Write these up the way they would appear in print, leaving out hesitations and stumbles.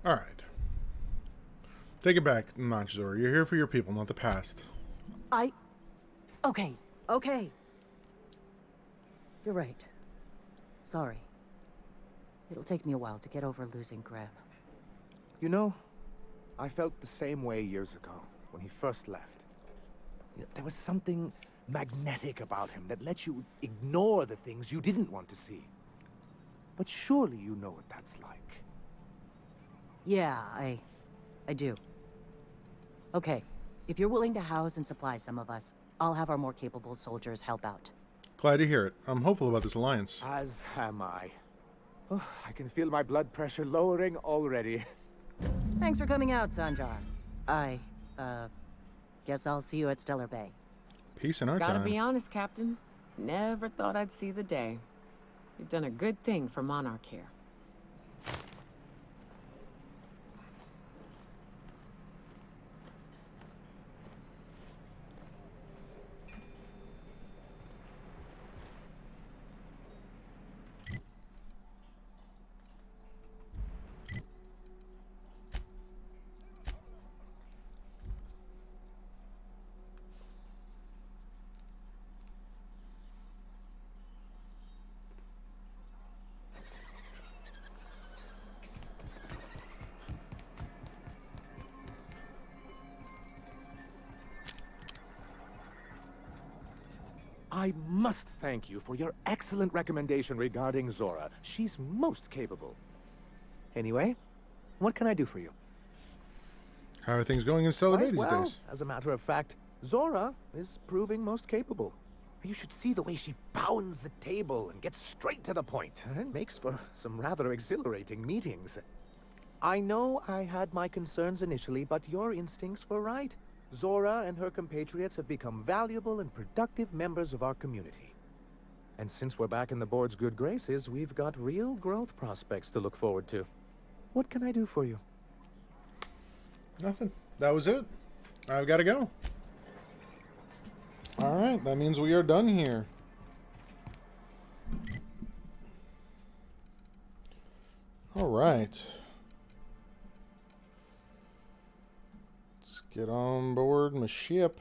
All right. Take it back, Machzor. You're here for your people, not the past. Okay, okay. You're right. Sorry. It'll take me a while to get over losing Graham. You know, I felt the same way years ago, when he first left. There was something magnetic about him that let you ignore the things you didn't want to see. But surely you know what that's like. Yeah, I do. Okay, if you're willing to house and supply some of us, I'll have our more capable soldiers help out. Glad to hear it. I'm hopeful about this alliance. As am I. Oh, I can feel my blood pressure lowering already. Thanks for coming out, Sanjar. I, guess I'll see you at Stellar Bay. Peace in our Gotta time. be honest, Captain. Never thought I'd see the day. You've done a good thing for Monarch here. I must thank you for your excellent recommendation regarding Zora. She's most capable. Anyway, what can I do for you? How are things going in Stellar Bay Quite these well. days? As a matter of fact, Zora is proving most capable. You should see the way she pounds the table and gets straight to the point. It makes for some rather exhilarating meetings. I know I had my concerns initially, but your instincts were right. Zora and her compatriots have become valuable and productive members of our community. And since we're back in the board's good graces, we've got real growth prospects to look forward to. What can I do for you? Nothing. That was it. I've got to go. Alright, that means we are done here. Alright. Let's get on board my ship.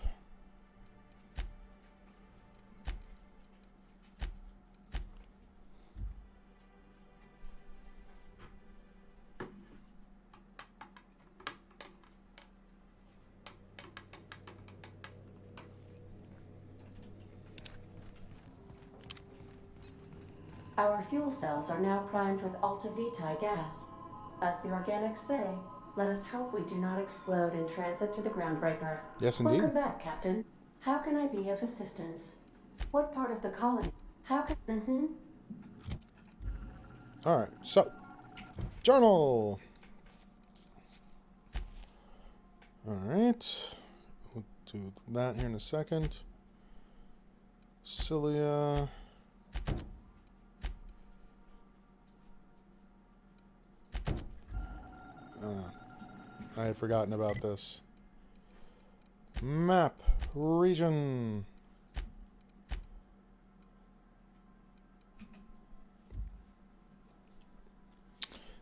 Our fuel cells are now primed with Alta Vitae gas. As the organics say, let us hope we do not explode in transit to the groundbreaker. Yes, indeed. Welcome back, Captain. How can I be of assistance? What part of the colony? How can... Alright, so. Journal! Alright. We'll do that here in a second. Cilia. I had forgotten about this. Map. Region.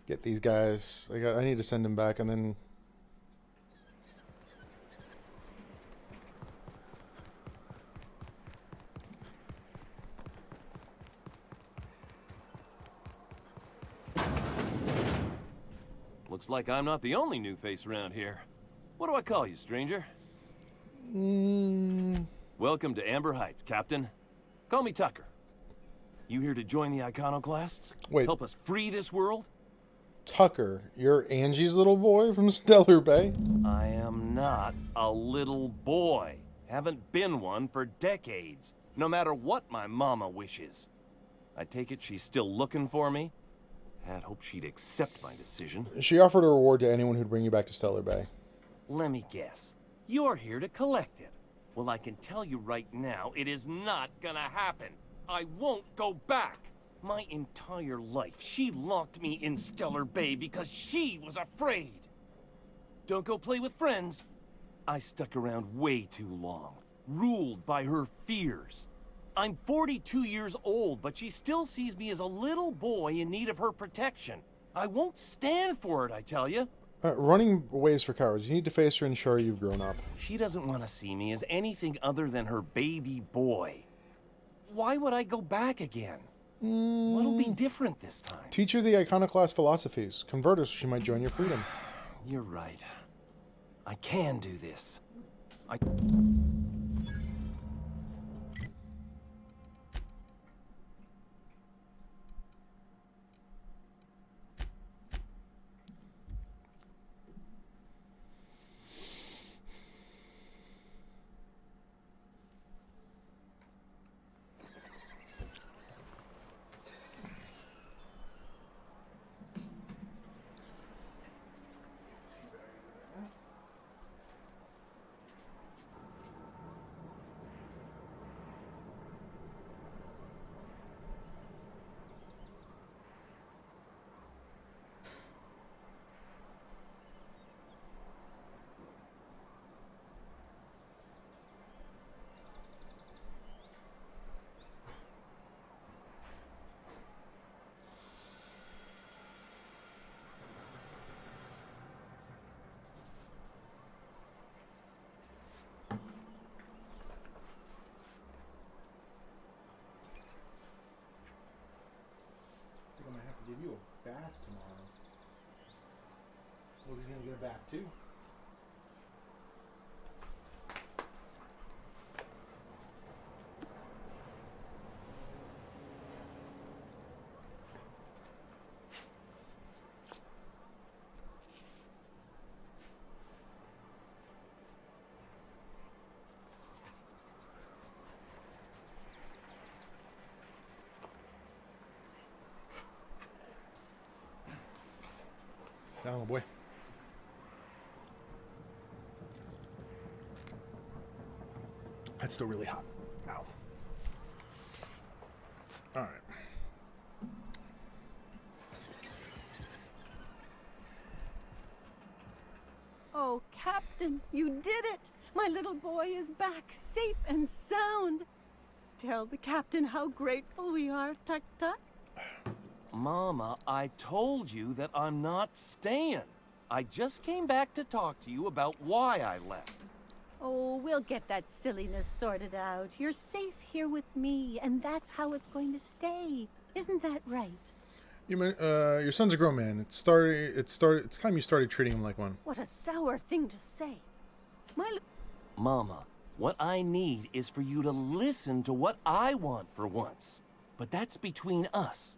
Get these guys. I need to send them back and then... Looks like I'm not the only new face around here. What do I call you, stranger? Welcome to Amber Heights, Captain. Call me Tucker. You here to join the Iconoclasts? Wait. Help us free this world? Tucker, you're Angie's little boy from Stellar Bay? I am not a little boy. Haven't been one for decades, no matter what my mama wishes. I take it she's still looking for me? Had hoped she'd accept my decision. She offered a reward to anyone who'd bring you back to Stellar Bay. Let me guess. You're here to collect it. Well, I can tell you right now, it is not gonna happen. I won't go back. My entire life, she locked me in Stellar Bay because she was afraid. Don't go play with friends. I stuck around way too long, ruled by her fears. I'm 42 years old, but she still sees me as a little boy in need of her protection. I won't stand for it, I tell you. Running away is for cowards. You need to face her and show her you've grown up. She doesn't want to see me as anything other than her baby boy. Why would I go back again? What'll be different this time? Teach her the iconoclast philosophies. Convert her so she might join your freedom. You're right. I can do this. I'm gonna have to give you a bath tomorrow. Luke's gonna get a bath too. Down, boy. That's still really hot. Ow. All right. Oh, Captain, you did it! My little boy is back, safe and sound. Tell the captain how grateful we are, Tuck Tuck. Mama, I told you that I'm not staying. I just came back to talk to you about why I left. Oh, we'll get that silliness sorted out. You're safe here with me, and that's how it's going to stay. Isn't that right? Your son's a grown man. It's time you started treating him like one. What a sour thing to say. Mama, what I need is for you to listen to what I want for once. But that's between us.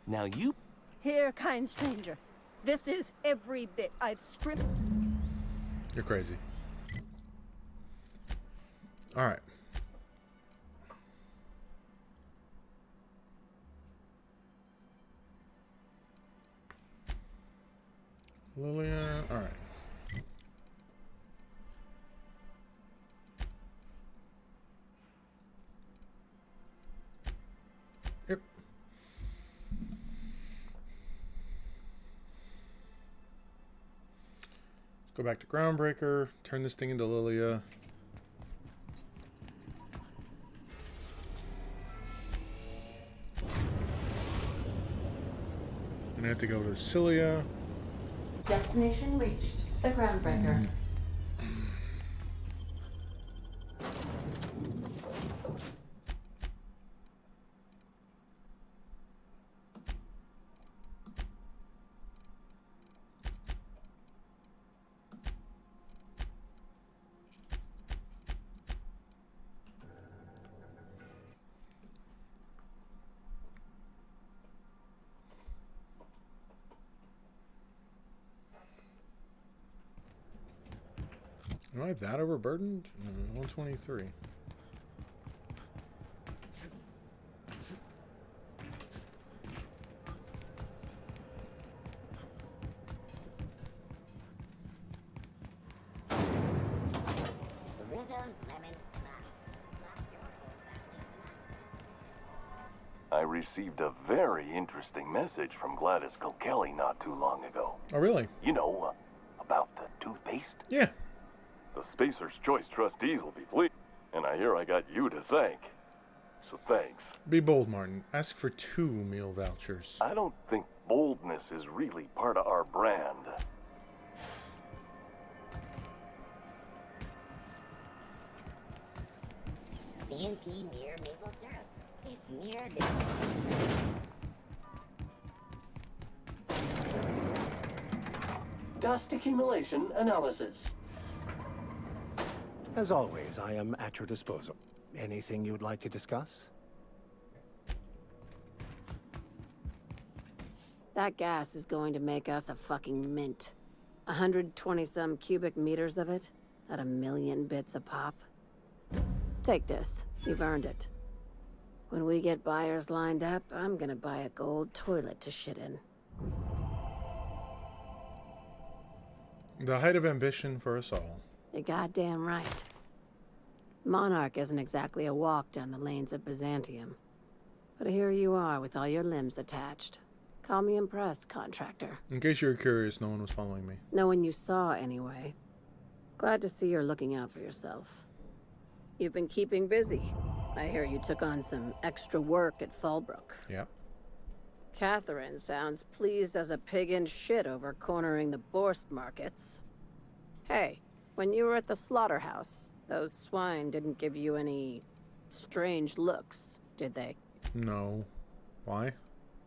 Now you... Here, kind stranger. This is every bit I've stripped. You're crazy. All right. Lilia, all right. Yep. Let's go back to Groundbreaker, turn this thing into Lilia. And I have to go to Cilia. Destination reached. The Groundbreaker. Am I that overburdened? 123. I received a very interesting message from Gladys Kilkelly not too long ago. Oh, really? You know, about the toothpaste? Yeah. The Spacer's Choice trustees will be pleased, and I hear I got you to thank. So thanks. Be bold, Martin. Ask for 2 meal vouchers. I don't think Boldness is really part of our brand. CNP near maple syrup. It's near this. Dust accumulation analysis. As always, I am at your disposal. Anything you'd like to discuss? That gas is going to make us a fucking mint. 120-some cubic meters of it, at 1,000,000 bits a pop. Take this. You've earned it. When we get buyers lined up, I'm gonna buy a gold toilet to shit in. The height of ambition for us all. You're goddamn right. Monarch isn't exactly a walk down the lanes of Byzantium. But here you are with all your limbs attached. Call me impressed, contractor. In case you were curious, no one was following me. No one you saw, anyway. Glad to see you're looking out for yourself. You've been keeping busy. I hear you took on some extra work at Fallbrook. Yeah. Catherine sounds pleased as a pig in shit over cornering the Borst markets. Hey, when you were at the slaughterhouse, those swine didn't give you any strange looks, did they? No. Why?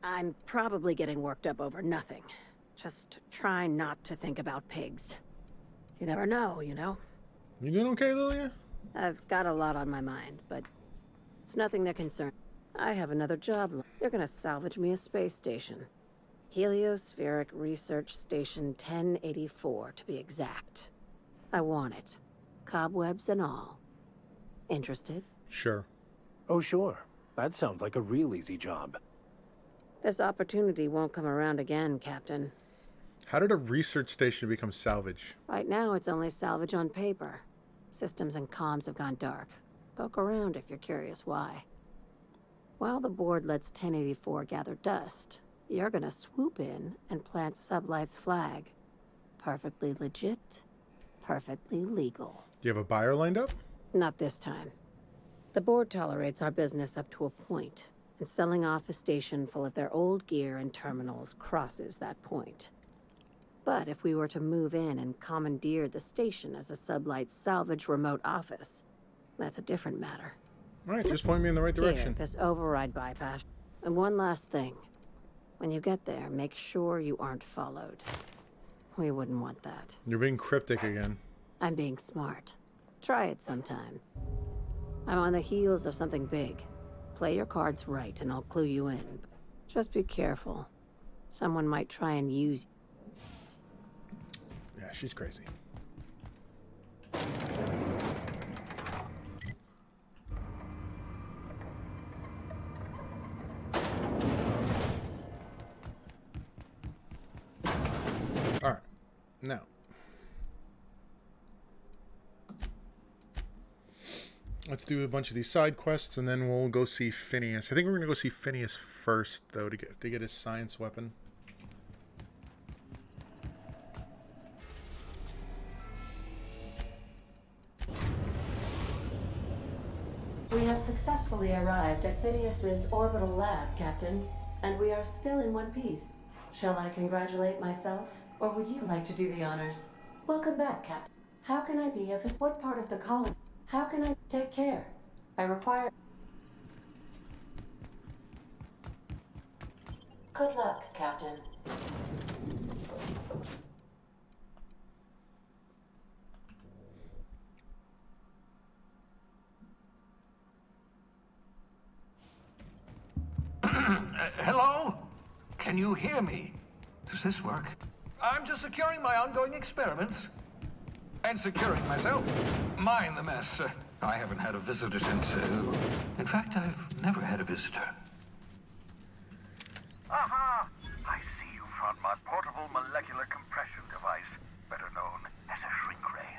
I'm probably getting worked up over nothing. Just try not to think about pigs. You never know, you know? You doing okay, Lilia? I've got a lot on my mind, but it's nothing that concerns. I have another job. You're gonna salvage me a space station. Heliospheric Research Station 1084, to be exact. I want it. Cobwebs and all. Interested? Sure. Oh, sure. That sounds like a real easy job. This opportunity won't come around again, Captain. How did a research station become salvage? Right now, it's only salvage on paper. Systems and comms have gone dark. Poke around if you're curious why. While the board lets 1084 gather dust, you're gonna swoop in and plant Sublight's flag. Perfectly legit, perfectly legal. Do you have a buyer lined up? Not this time. The board tolerates our business up to a point, and selling off a station full of their old gear and terminals crosses that point. But if we were to move in and commandeer the station as a Sublight salvage remote office, that's a different matter. All right, just point me in the right direction. Here, this override bypass. And one last thing. When you get there, make sure you aren't followed. We wouldn't want that. You're being cryptic again. I'm being smart. Try it sometime. I'm on the heels of something big. Play your cards right and I'll clue you in. Just be careful. Someone might try and use... Yeah, she's crazy. Alright, now. Let's do a bunch of these side quests and then we'll go see Phineas. I think we're gonna go see Phineas first though to get his science weapon. We have successfully arrived at Phineas's orbital lab, Captain, and we are still in one piece. Shall I congratulate myself, or would you like to do the honors? Welcome back, Captain. How can I be of what part of the colony? How can I take care? I require... Good luck, Captain. Hello? Can you hear me? Does this work? I'm just securing my ongoing experiments. And securing myself. Mind the mess. I haven't had a visitor since... in fact, I've never had a visitor. Aha! I see you found my portable molecular compression device, better known as a shrink ray.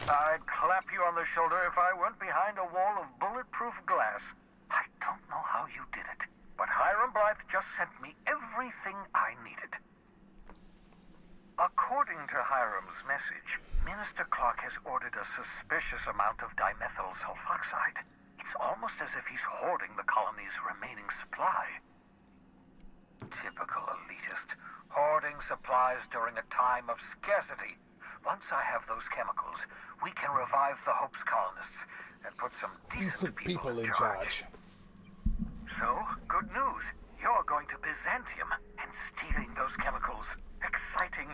I'd clap you on the shoulder if I weren't behind a wall of bulletproof glass. I don't know how you did it, but Hiram Blythe just sent me everything I needed. According to Hiram's message, Minister Clark has ordered a suspicious amount of dimethyl sulfoxide. It's almost as if he's hoarding the colony's remaining supply. Typical elitist. Hoarding supplies during a time of scarcity. Once I have those chemicals, we can revive the Hope's colonists and put some decent people in charge. So, good news. You're going to Byzantium and stealing those chemicals. Exciting.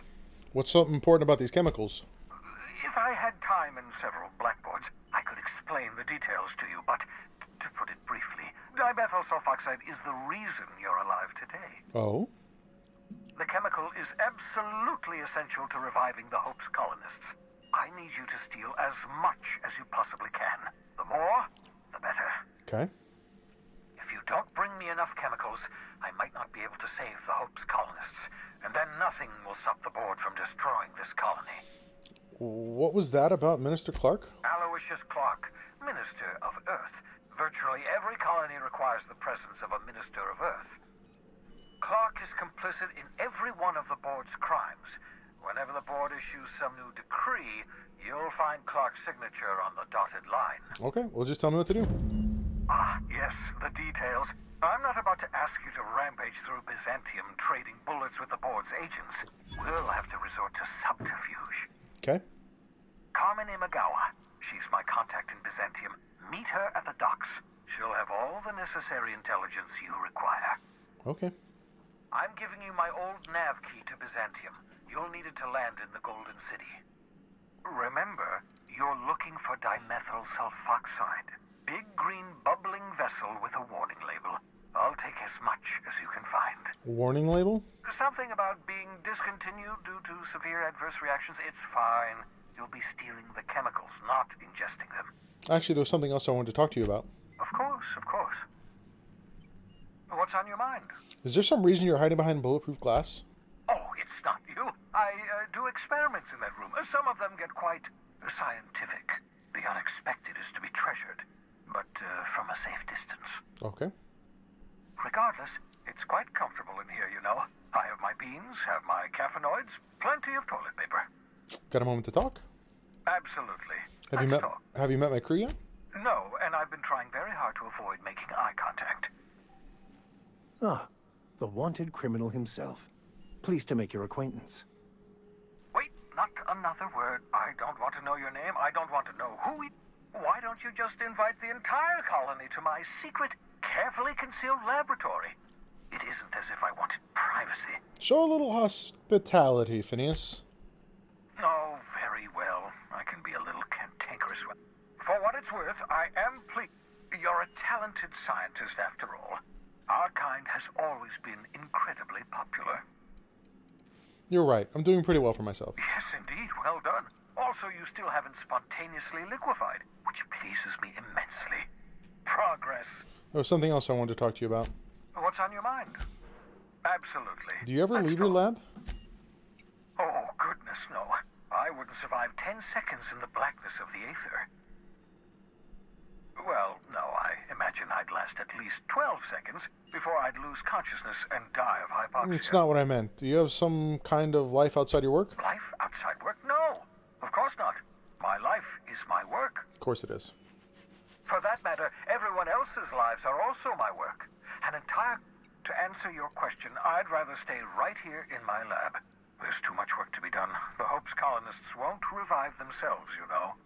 What's so important about these chemicals? If I had time and several blackboards, I could explain the details to you, but to put it briefly, dimethyl sulfoxide is the reason you're alive today. Oh? The chemical is absolutely essential to reviving the Hope's colonists. I need you to steal as much as you possibly can. The more, the better. Okay. If you don't bring me enough chemicals, I might not be able to save the Hope's colonists, and then nothing will stop the board from destroying this colony. What was that about Minister Clark? Aloysius Clark, Minister of Earth. Virtually every colony requires the presence of a Minister of Earth. Clark is complicit in every one of the board's crimes. Whenever the board issues some new decree, you'll find Clark's signature on the dotted line. Okay, well, just tell me what to do. Ah, yes, the details. I'm not about to ask you to rampage through Byzantium trading bullets with the board's agents. We'll have to resort to subterfuge. Okay. Carmen Imagawa. She's my contact in Byzantium. Meet her at the docks. She'll have all the necessary intelligence you require. Okay. I'm giving you my old nav key to Byzantium. You'll need it to land in the Golden City. Remember, you're looking for dimethyl sulfoxide. Big green bubbling vessel with a warning label. I'll take as much as you can find. Warning label? Something about being discontinued due to severe adverse reactions. It's fine. You'll be stealing the chemicals, not ingesting them. Actually, there was something else I wanted to talk to you about. Of course, of course. What's on your mind? Is there some reason you're hiding behind bulletproof glass? Oh, it's not you. I do experiments in that room. Some of them get quite scientific. The unexpected is to be treasured, but from a safe distance. Okay. Regardless, it's quite comfortable in here, you know. I have my beans, have my caffeinoids, plenty of toilet paper. Got a moment to talk? Absolutely. Have you met my crew yet? No, and I've been trying very hard to avoid making eye contact. Ah, the wanted criminal himself. Pleased to make your acquaintance. Wait, not another word. I don't want to know your name. I don't want to know who we... Why don't you just invite the entire colony to my secret, carefully concealed laboratory? It isn't as if I wanted privacy. Show a little hospitality, Phineas. Oh, very well. I can be a little cantankerous. For what it's worth, I am pleased. You're a talented scientist, after all. Our kind has always been incredibly popular. You're right. I'm doing pretty well for myself. Yes, indeed. Well done. Also, you still haven't spontaneously liquefied, which pleases me immensely. Progress. There was something else I wanted to talk to you about. What's on your mind? Absolutely. Do you ever leave your lab? Oh, goodness, no. I wouldn't survive 10 seconds in the blackness of the aether. Well, no, I imagine I'd last at least 12 seconds before I'd lose consciousness and die of hypoxia. It's not what I meant. Do you have some kind of life outside your work? Life outside work? No, of course not. My life is my work. Of course it is. For that matter, everyone else's lives are also my work. To answer your question, I'd rather stay right here in my lab. There's too much work to be done. The Hope's colonists won't revive themselves, you know.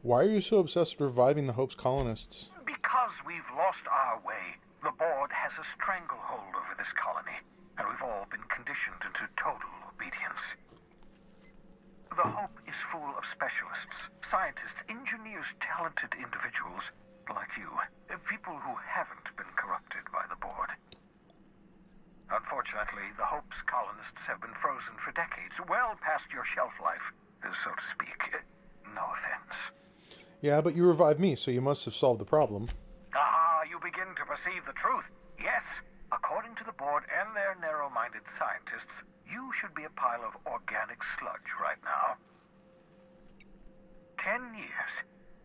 Why are you so obsessed with reviving the Hope's colonists? Because we've lost our way. The board has a stranglehold over this colony, and we've all been conditioned into total obedience. The Hope is full of specialists, scientists, engineers, talented individuals like you. People who haven't been corrupted by the board. Unfortunately, the Hope's colonists have been frozen for decades, well past your shelf life, so to speak. No offense. Yeah, but you revived me, so you must have solved the problem. Ah, you begin to perceive the truth. Yes, according to the board and their narrow-minded scientists, you should be a pile of organic sludge right now. 10 years.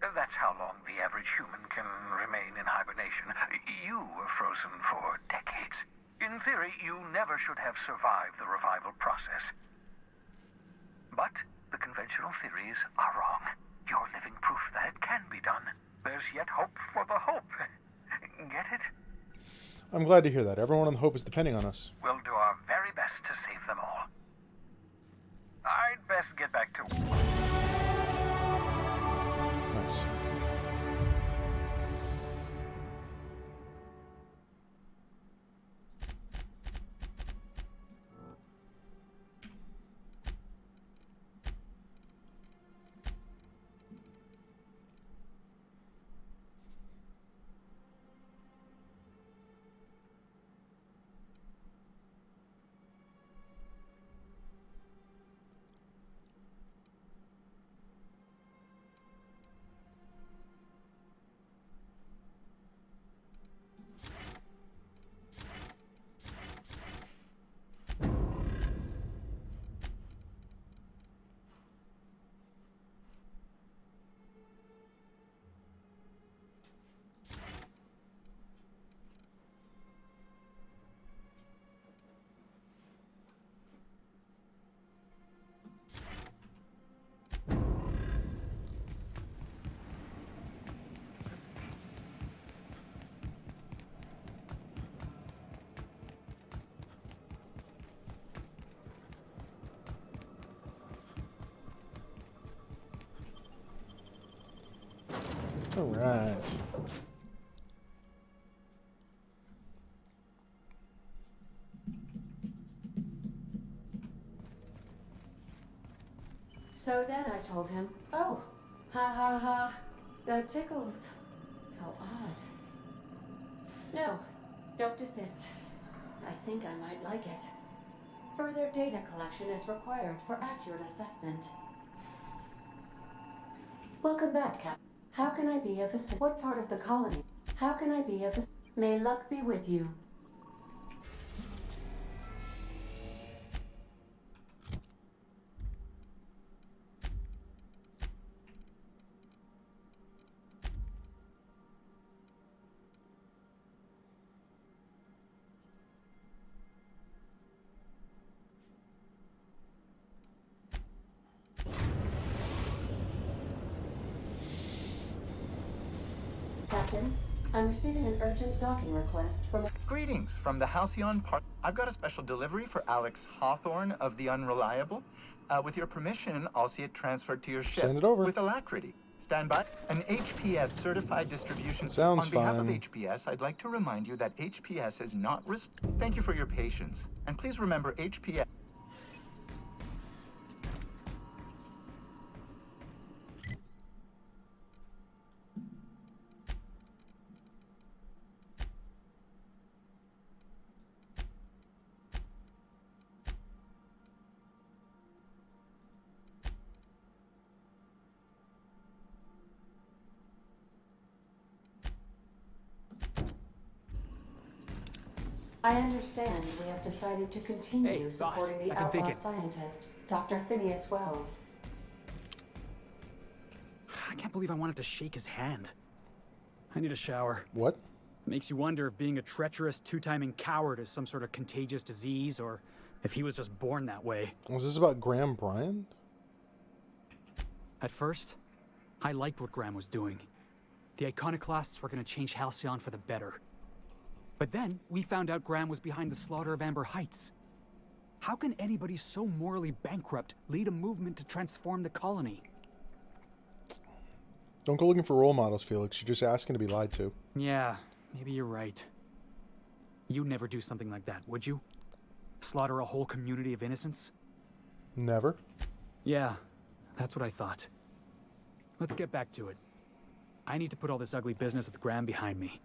That's how long the average human can remain in hibernation. You were frozen for decades. In theory, you never should have survived the revival process. But the conventional theories are wrong. You're living proof that it can be done. There's yet hope for the Hope. Get it? I'm glad to hear that. Everyone on the Hope is depending on us. Well, All right. So then I told him, oh, ha ha ha, that tickles. How odd. No, don't desist. I think I might like it. Further data collection is required for accurate assessment. Welcome back, Cap. How can I be of assistance? What part of the colony? How can I be of assistance? May luck be with you. Captain, I'm receiving an urgent docking request from... Greetings from the Halcyon Park. I've got a special delivery for Alex Hawthorne of the Unreliable. With your permission, I'll see it transferred to your ship. Send it over. With alacrity. Stand by. An HPS certified distribution. Sounds On behalf fine. of HPS, I'd like to remind you that HPS is not Thank you for your patience. And please remember HPS... I understand we have decided to continue supporting the outlaw scientist, Dr. Phineas Wells. I can't believe I wanted to shake his hand. I need a shower. What? It makes you wonder if being a treacherous, two-timing coward is some sort of contagious disease, or if he was just born that way. Was this about Graham Bryant? At first, I liked what Graham was doing. The Iconoclasts were going to change Halcyon for the better. But then, we found out Graham was behind the slaughter of Amber Heights. How can anybody so morally bankrupt lead a movement to transform the colony? Don't go looking for role models, Felix. You're just asking to be lied to. Yeah, maybe you're right. You'd never do something like that, would you? Slaughter a whole community of innocents? Never. Yeah, that's what I thought. Let's get back to it. I need to put all this ugly business with Graham behind me.